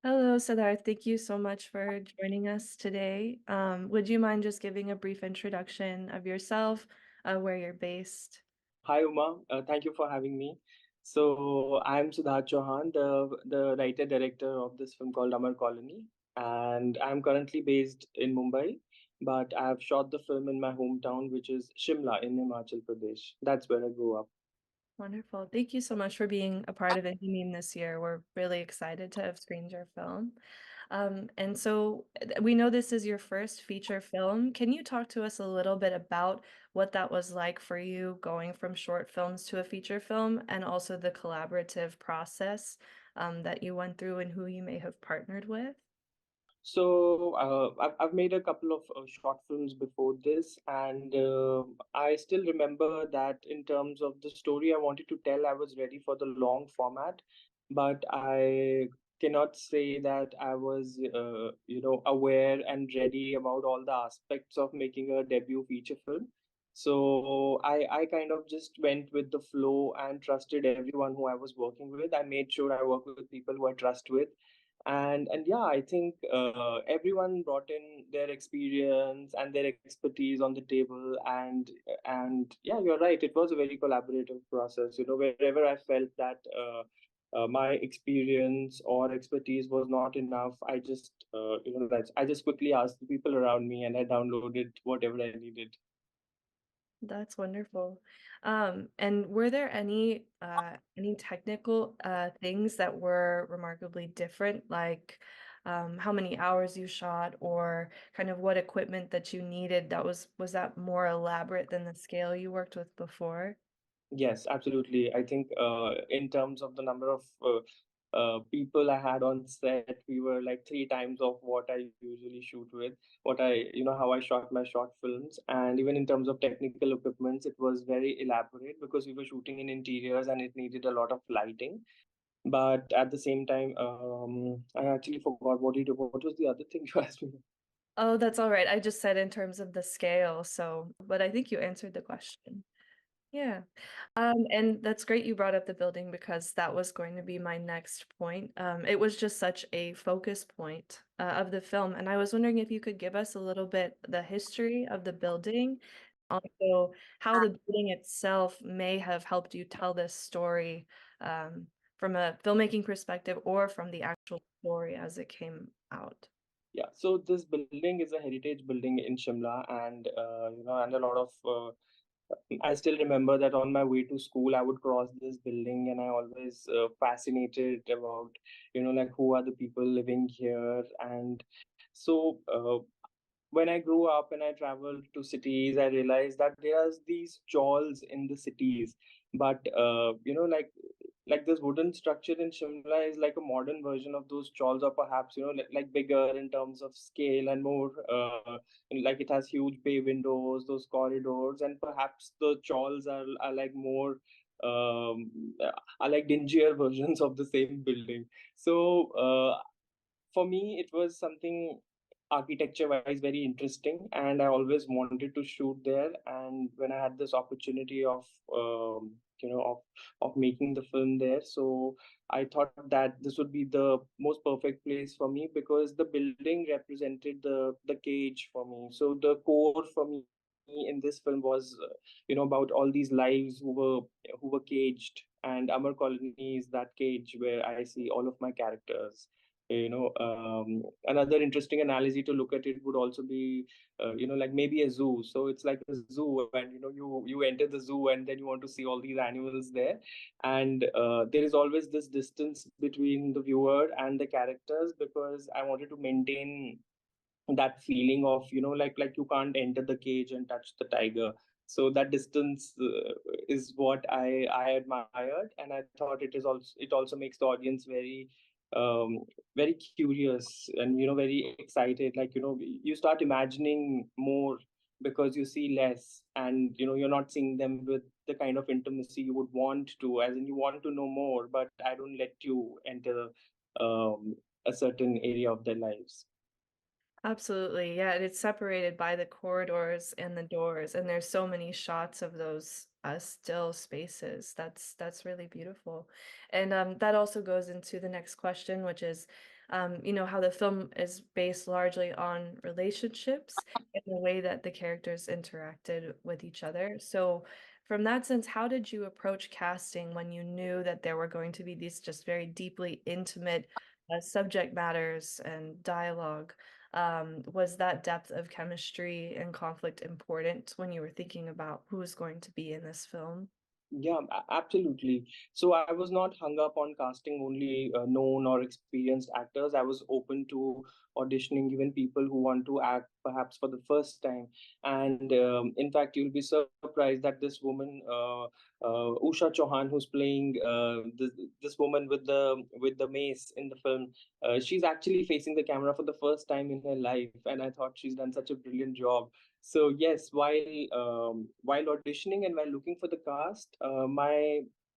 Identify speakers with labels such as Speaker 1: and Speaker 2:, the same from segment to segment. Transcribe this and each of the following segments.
Speaker 1: Hello, Siddharth. Thank you so much for joining us today. Would you mind just giving a brief introduction of yourself, where you're based?
Speaker 2: Hi Uma, thank you for having me. So I'm Siddharth Chauhan, the writer director of this film called AMAR Colony, and I'm currently based in Mumbai, but I've shot the film in my hometown, which is Shimla in Himachal Pradesh. That's where I grew up.
Speaker 1: Wonderful. Thank you so much for being a part of Indie this year. We're really excited to have screened your film. And so we know this is your first feature film. Can you talk to us a little bit about what that was like for you going from short films to a feature film and also the collaborative process that you went through and who you may have partnered with?
Speaker 2: So I've made a couple of short films before this, and I still remember that in terms of the story I wanted to tell, I was ready for the long format, but I cannot say that I was, aware and ready about all the aspects of making a debut feature film. So I kind of just went with the flow and trusted everyone who I was working with. I made sure I work with people who I trust with, and yeah, I think everyone brought in their experience and their expertise on the table, and yeah, you're right, it was a very collaborative process. Wherever I felt that my experience or expertise was not enough, I just I just quickly asked the people around me, and I downloaded whatever I needed.
Speaker 1: That's wonderful. And were there any technical things that were remarkably different, like how many hours you shot or kind of what equipment that you needed that was that more elaborate than the scale you worked with before?
Speaker 2: Yes, absolutely. I think in terms of the number of people I had on set, we were like three times of what I usually shoot with, how I shot my short films. And even in terms of technical equipments, it was very elaborate because we were shooting in interiors and it needed a lot of lighting. But at the same time, I actually forgot what was the other thing you asked me?
Speaker 1: Oh, that's all right. I just said in terms of the scale, so but I think you answered the question. Yeah. And that's great you brought up the building because that was going to be my next point. It was just such a focus point of the film, and I was wondering if you could give us a little bit the history of the building, also how the building itself may have helped you tell this story from a filmmaking perspective or from the actual story as it came out.
Speaker 2: Yeah, so this building is a heritage building in Shimla, and a lot of I still remember that on my way to school, I would cross this building, and I always fascinated about, like who are the people living here. And so when I grew up and I traveled to cities, I realized that there's these chawls in the cities, but like this wooden structure in Shimla is like a modern version of those chawls, or perhaps like bigger in terms of scale and more like it has huge bay windows, those corridors, and perhaps the chawls are like more um, are like dingier versions of the same building. So for me, it was something architecture wise very interesting, and I always wanted to shoot there. And when I had this opportunity of you know of making the film there, so I thought that this would be the most perfect place for me, because the building represented the cage for me. So the core for me in this film was about all these lives who were caged, and Amar Colony is that cage where I see all of my characters. Another interesting analogy to look at it would also be like maybe a zoo. So it's like a zoo, and you enter the zoo, and then you want to see all these animals there, and there is always this distance between the viewer and the characters, because I wanted to maintain that feeling of like you can't enter the cage and touch the tiger. So that distance is what I admired, and I thought it also makes the audience um very curious, and very excited. Like you start imagining more, because you see less, and you're not seeing them with the kind of intimacy you would want to, as in you want to know more, but I don't let you enter a certain area of their lives.
Speaker 1: Absolutely. Yeah, and it's separated by the corridors and the doors, and there's so many shots of those still spaces. That's really beautiful. And that also goes into the next question, which is how the film is based largely on relationships and the way that the characters interacted with each other. So, from that sense, how did you approach casting when you knew that there were going to be these just very deeply intimate subject matters and dialogue? Was that depth of chemistry and conflict important when you were thinking about who was going to be in this film?
Speaker 2: Yeah, absolutely. So I was not hung up on casting only known or experienced actors. I was open to auditioning even people who want to act perhaps for the first time. And in fact, you'll be surprised that this woman, Usha Chauhan, who's playing this woman with the mace in the film, she's actually facing the camera for the first time in her life, and I thought she's done such a brilliant job. So yes, while auditioning and while looking for the cast,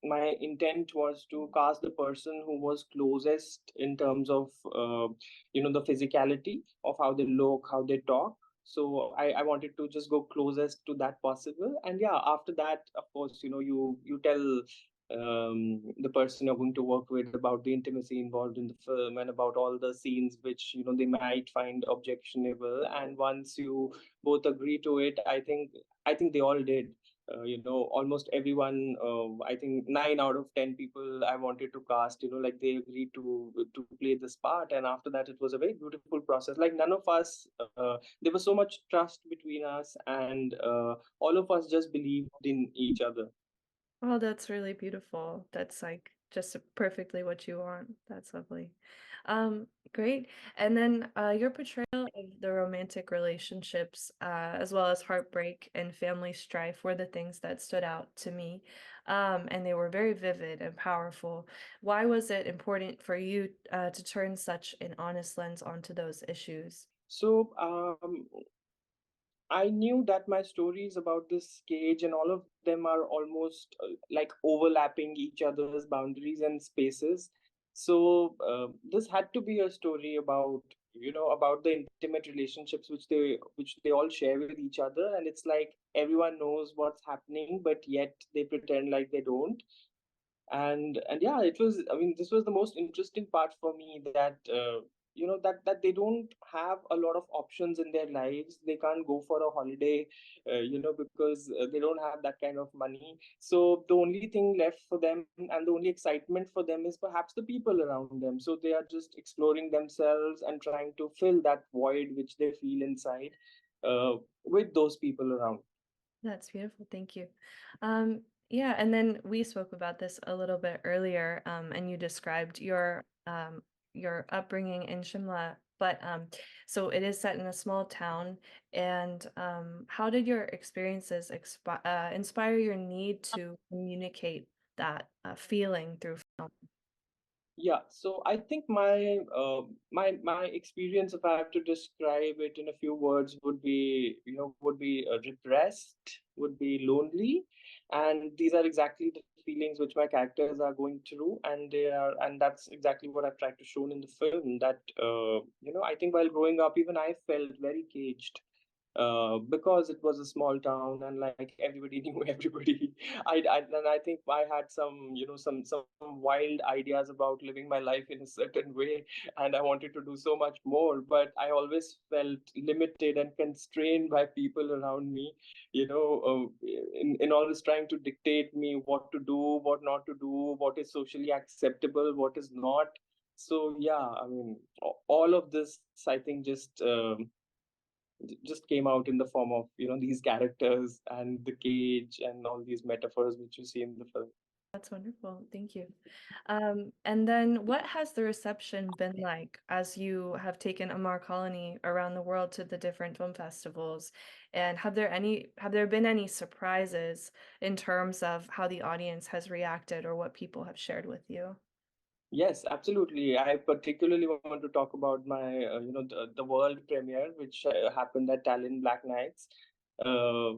Speaker 2: my intent was to cast the person who was closest in terms of the physicality of how they look, how they talk. So I wanted to just go closest to that possible. And yeah, after that, of course, you tell the person you're going to work with about the intimacy involved in the film and about all the scenes which they might find objectionable. And once you both agree to it, I think they all did. Almost everyone. I think 9 out of 10 people I wanted to cast. Like they agreed to play this part, and after that, it was a very beautiful process. Like none of us, there was so much trust between us, and all of us just believed in each other.
Speaker 1: Oh, that's really beautiful. That's like just perfectly what you want. That's lovely. Um, Great. And then your portrayal of the romantic relationships, as well as heartbreak and family strife, were the things that stood out to me. And they were very vivid and powerful. Why was it important for you to turn such an honest lens onto those issues?
Speaker 2: So I knew that my stories about this cage and all of them are almost like overlapping each other's boundaries and spaces. So this had to be a story about the intimate relationships which they all share with each other, and it's like everyone knows what's happening, but yet they pretend like they don't. And yeah, it was, I mean, this was the most interesting part for me, that that they don't have a lot of options in their lives. They can't go for a holiday, because they don't have that kind of money. So the only thing left for them and the only excitement for them is perhaps the people around them. So they are just exploring themselves and trying to fill that void which they feel inside, uh, with those people around.
Speaker 1: That's beautiful. Thank you. Um, yeah, and then we spoke about this a little bit earlier, and you described your upbringing in Shimla. But so it is set in a small town, and how did your experiences inspire your need to communicate that feeling through film?
Speaker 2: Yeah, so I think my experience, if I have to describe it in a few words, would be repressed, would be lonely, and these are exactly the feelings which my characters are going through, and that's exactly what I've tried to show in the film. That I think while growing up, even I felt very caged, because it was a small town and like everybody knew everybody. And I think I had some wild ideas about living my life in a certain way, and I wanted to do so much more, but I always felt limited and constrained by people around me, in always trying to dictate me what to do, what not to do, what is socially acceptable, what is not. So yeah, I mean, all of this, I think, just came out in the form of these characters and the cage and all these metaphors which you see in the film.
Speaker 1: That's wonderful. Thank you. And then what has the reception been like as you have taken Amar Colony around the world to the different film festivals? And have there been any surprises in terms of how the audience has reacted or what people have shared with you?
Speaker 2: Yes, absolutely. I particularly want to talk about my, the world premiere, which happened at Tallinn Black Nights. I've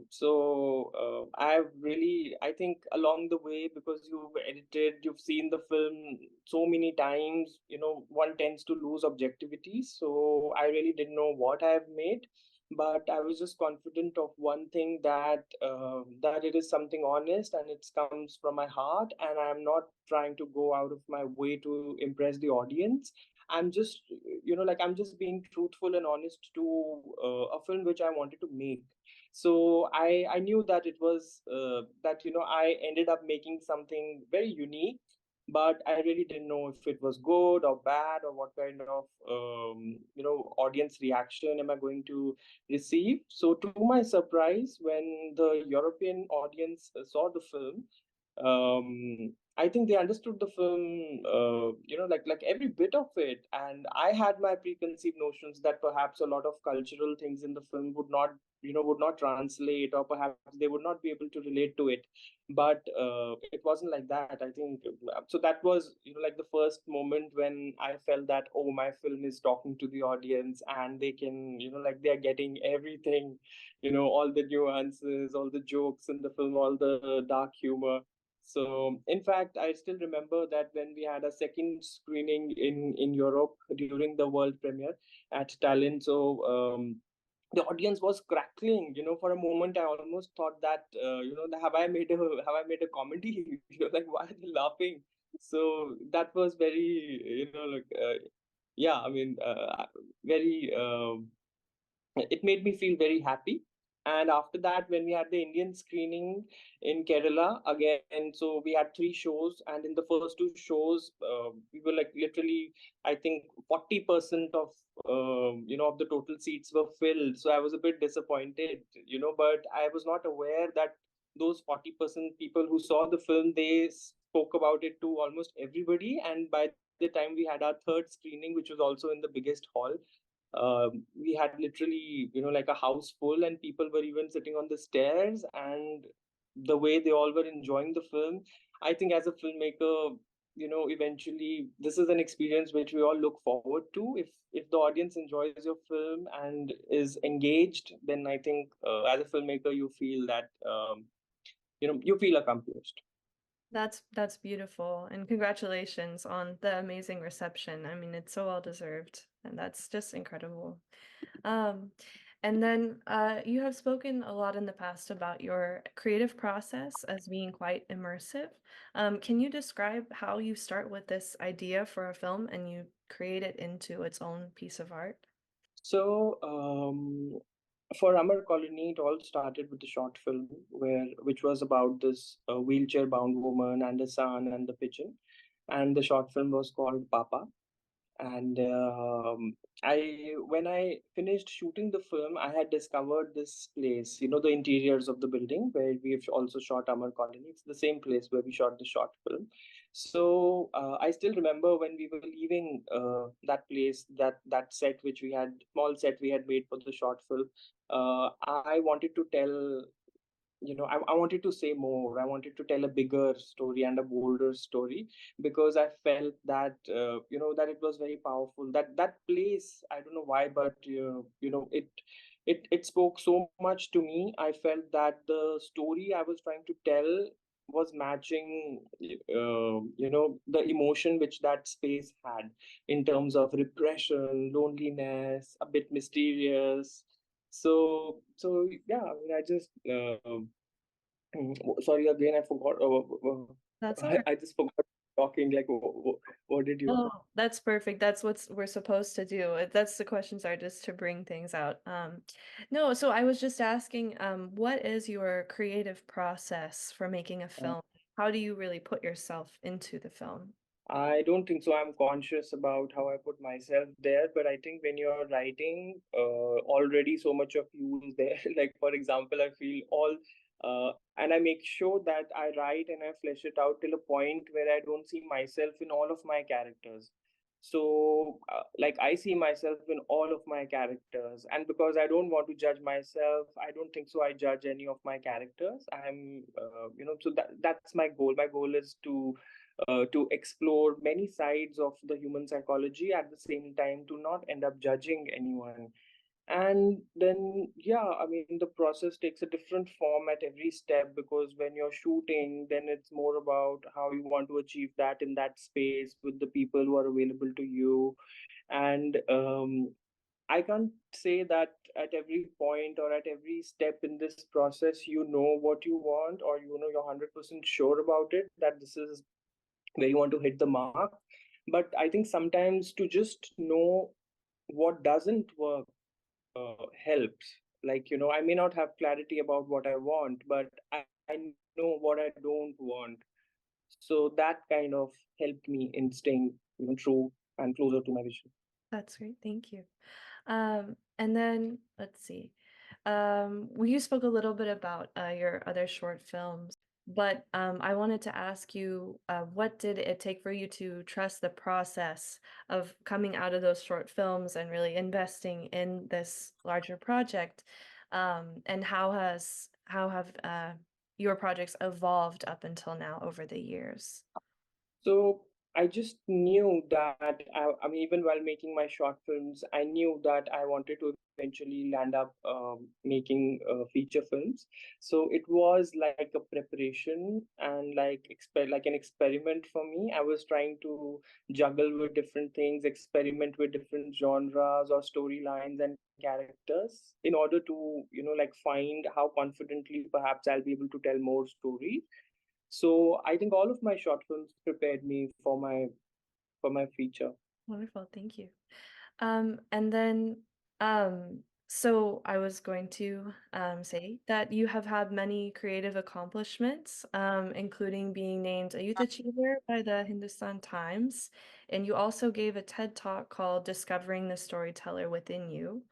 Speaker 2: really, I think along the way, because you've seen the film so many times, one tends to lose objectivity. So I really didn't know what I've made. but I was just confident of one thing, that that it is something honest and it comes from my heart, and I'm not trying to go out of my way to impress the audience. I'm just, like, I'm just being truthful and honest to a film which I wanted to make. So I knew that it was that I ended up making something very unique, but I really didn't know if it was good or bad, or what kind of audience reaction am I going to receive. So, to my surprise, when the European audience saw the film, I think they understood the film, like every bit of it. And I had my preconceived notions that perhaps a lot of cultural things in the film would not translate, or perhaps they would not be able to relate to it. But it wasn't like that. I think so. That was, like the first moment when I felt that, oh, my film is talking to the audience, and they can, like, they are getting everything, all the nuances, all the jokes in the film, all the dark humor. So, in fact, I still remember that when we had a second screening in Europe during the world premiere at Tallinn. So, the audience was crackling. For a moment, I almost thought that, have I made a comedy? Like, why are they laughing? So that was very, like, yeah. I mean, very. It made me feel very happy. And after that, when we had the Indian screening in Kerala again, so we had three shows, and in the first two shows, we were like literally, I think 40% of of the total seats were filled. So I was a bit disappointed, but I was not aware that those 40% people who saw the film, they spoke about it to almost everybody. And by the time we had our third screening, which was also in the biggest hall, we had literally, like a house full, and people were even sitting on the stairs. And the way they all were enjoying the film, I think as a filmmaker, eventually this is an experience which we all look forward to. If the audience enjoys your film and is engaged, then I think as a filmmaker, you feel that, you feel accomplished.
Speaker 1: That's beautiful, and congratulations on the amazing reception. I mean, it's so well deserved, and that's just incredible. Um, and then you have spoken a lot in the past about your creative process as being quite immersive. Can you describe how you start with this idea for a film and you create it into its own piece of art?
Speaker 2: So, for Amar Colony, it all started with a short film which was about this wheelchair-bound woman and a son and the pigeon, and the short film was called Papa. And I when I finished shooting the film, I had discovered this place, the interiors of the building where we've also shot Amar Colony. It's the same place where we shot the short film. So I still remember when we were leaving that place, that set which we had, small set we had made for the short film. I wanted to tell, I wanted to say more. I wanted to tell a bigger story and a bolder story, because I felt that, that it was very powerful. That place, I don't know why, but it spoke so much to me. I felt that the story I was trying to tell was matching, the emotion which that space had, in terms of repression, loneliness, a bit mysterious. So yeah, I mean, I just sorry again, I forgot.
Speaker 1: That's all right.
Speaker 2: I just forgot talking. Like, what did you?
Speaker 1: Oh, that's perfect. That's what we're supposed to do. That's the questions are just to bring things out. No, so I was just asking, what is your creative process for making a film? How do you really put yourself into the film?
Speaker 2: I don't think so. I'm conscious about how I put myself there, but I think when you're writing, already so much of you is there. Like, for example, I feel and I make sure that I write and I flesh it out till a point where I don't see myself in all of my characters. So, like, I see myself in all of my characters, and because I don't want to judge myself, I don't think so. I judge any of my characters. So that's my goal. My goal is to explore many sides of the human psychology at the same time, to not end up judging anyone. And then, yeah, I mean, the process takes a different form at every step, because when you're shooting, then it's more about how you want to achieve that in that space with the people who are available to you. And I can't say that at every point or at every step in this process you know what you want, or you're 100% sure about it, that this is where you want to hit the mark. But I think sometimes to just know what doesn't work helps. Like, I may not have clarity about what I want, but I know what I don't want. So that kind of helped me in staying, true and closer to my vision.
Speaker 1: That's great. Thank you. And then let's see. You spoke a little bit about your other short films, but I wanted to ask you, what did it take for you to trust the process of coming out of those short films and really investing in this larger project? And how have your projects evolved up until now over the years?
Speaker 2: So I just knew that I mean, even while making my short films, I knew that I wanted to eventually land up making feature films. So it was like a preparation and like an experiment for me. I was trying to juggle with different things, experiment with different genres or storylines and characters in order to like find how confidently perhaps I'll be able to tell more stories. So I think all of my short films prepared me for my feature.
Speaker 1: Wonderful, thank you. And then, so I was going to say that you have had many creative accomplishments, including being named a Youth Achiever by the Hindustan Times, and you also gave a TED Talk called Discovering the Storyteller Within You.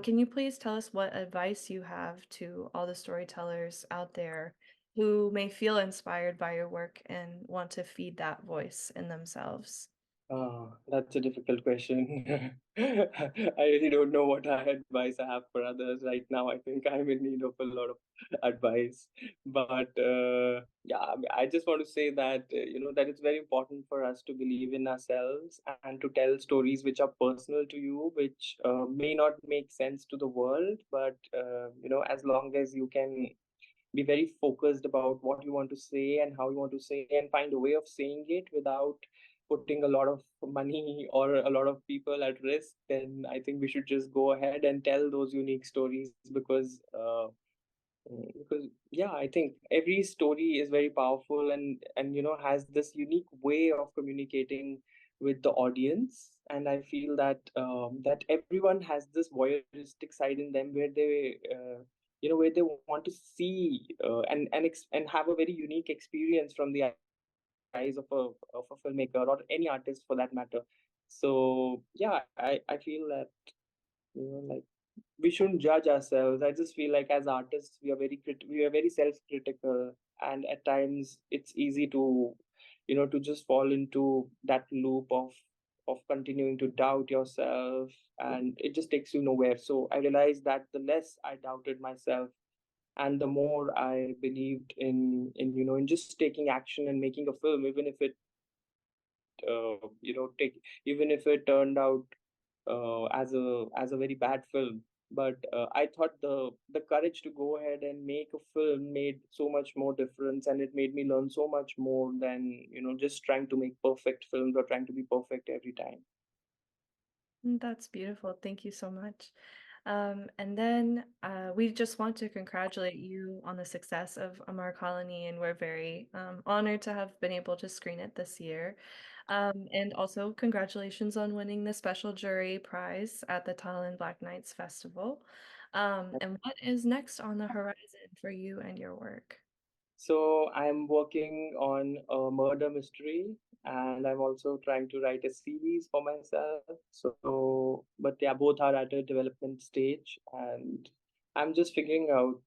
Speaker 1: Can you please tell us what advice you have to all the storytellers out there who may feel inspired by your work and want to feed that voice in themselves?
Speaker 2: That's a difficult question. I really don't know what advice I have for others right now. I think I'm in need of a lot of advice. But yeah, I just want to say that that it's very important for us to believe in ourselves and to tell stories which are personal to you, which may not make sense to the world, but as long as you can be very focused about what you want to say and how you want to say and find a way of saying it without putting a lot of money or a lot of people at risk, then I think we should just go ahead and tell those unique stories because yeah, I think every story is very powerful and has this unique way of communicating with the audience. And I feel that that everyone has this voyeuristic side in them where they where they want to see and have a very unique experience from the eyes of a filmmaker or any artist for that matter. So yeah, I feel that like we shouldn't judge ourselves. I just feel like as artists we are we are very self-critical, and at times it's easy to to just fall into that loop of continuing to doubt yourself, and it just takes you nowhere. So I realized that the less I doubted myself and the more I believed in in just taking action and making a film, even if it even if it turned out as a very bad film. But I thought the courage to go ahead and make a film made so much more difference, and it made me learn so much more than just trying to make perfect films or trying to be perfect every time.
Speaker 1: That's beautiful. Thank you so much. And then we just want to congratulate you on the success of AMAR Colony, and we're very honored to have been able to screen it this year. And also, congratulations on winning the special jury prize at the Tunnel and Black Nights Festival. And what is next on the horizon for you and your work?
Speaker 2: So I'm working on a murder mystery, and I'm also trying to write a series for myself. So, but yeah, both are at a development stage, and I'm just figuring out.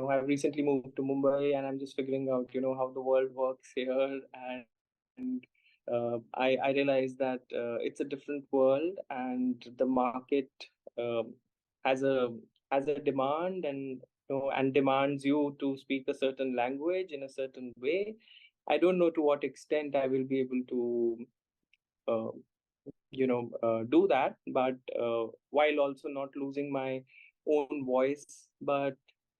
Speaker 2: I've recently moved to Mumbai, and I'm just figuring out, how the world works here, and I realized that it's a different world, and the market um, has a demand, and demands you to speak a certain language in a certain way. I don't know to what extent I will be able to uh, do that, but while also not losing my own voice. But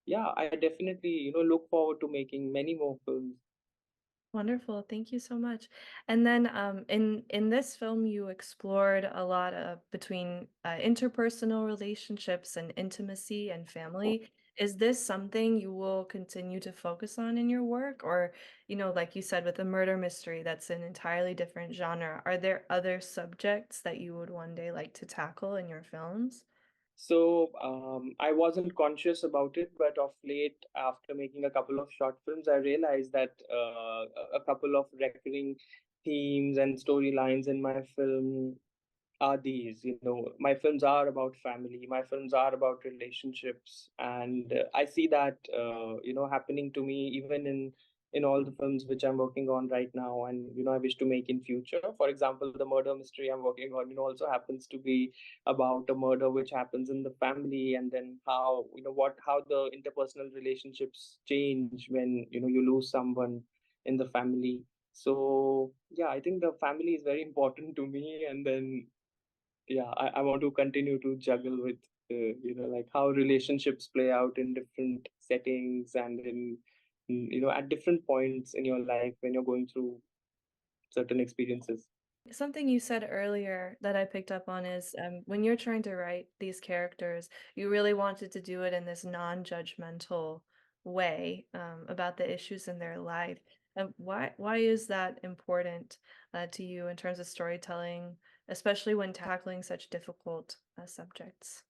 Speaker 2: yeah, I definitely look forward to making many more films.
Speaker 1: Wonderful. Thank you so much. And then in this film you explored a lot of between interpersonal relationships and intimacy and family. Is this something you will continue to focus on in your work, or like you said with a murder mystery, that's an entirely different genre. Are there other subjects that you would one day like to tackle in your films?
Speaker 2: So I wasn't conscious about it, but of late, after making a couple of short films, I realized that a couple of recurring themes and storylines in my film are these. My films are about family, my films are about relationships, and I see that happening to me even in all the films which I'm working on right now, and I wish to make in future. For example, the murder mystery I'm working on also happens to be about a murder which happens in the family, and then how the interpersonal relationships change when you lose someone in the family. So yeah, I think the family is very important to me, and then yeah, I want to continue to juggle with like how relationships play out in different settings and at different points in your life when you're going through certain experiences.
Speaker 1: Something you said earlier that I picked up on is when you're trying to write these characters, you really wanted to do it in this non-judgmental way about the issues in their life. And why is that important to you in terms of storytelling, especially when tackling such difficult subjects?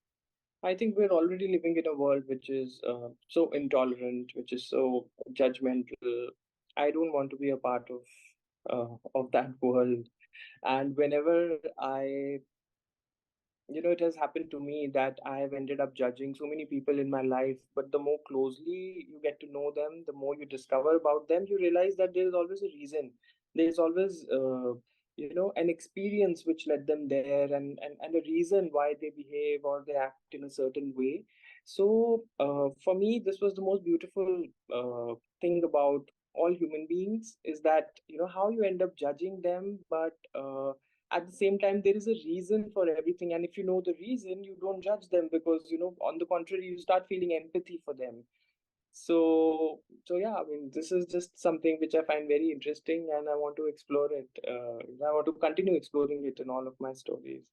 Speaker 2: I think we're already living in a world which is so intolerant, which is so judgmental. I don't want to be a part of that world. And whenever it has happened to me that I have ended up judging so many people in my life, but the more closely you get to know them, the more you discover about them, you realize that there is always a reason. There's always an experience which led them there, and a reason why they behave or they act in a certain way. So for me, this was the most beautiful thing about all human beings, is that how you end up judging them, but at the same time there is a reason for everything, and if you know the reason, you don't judge them, because on the contrary, you start feeling empathy for them. So yeah, I mean, this is just something which I find very interesting, and I want to explore it. I want to continue exploring it in all of my stories.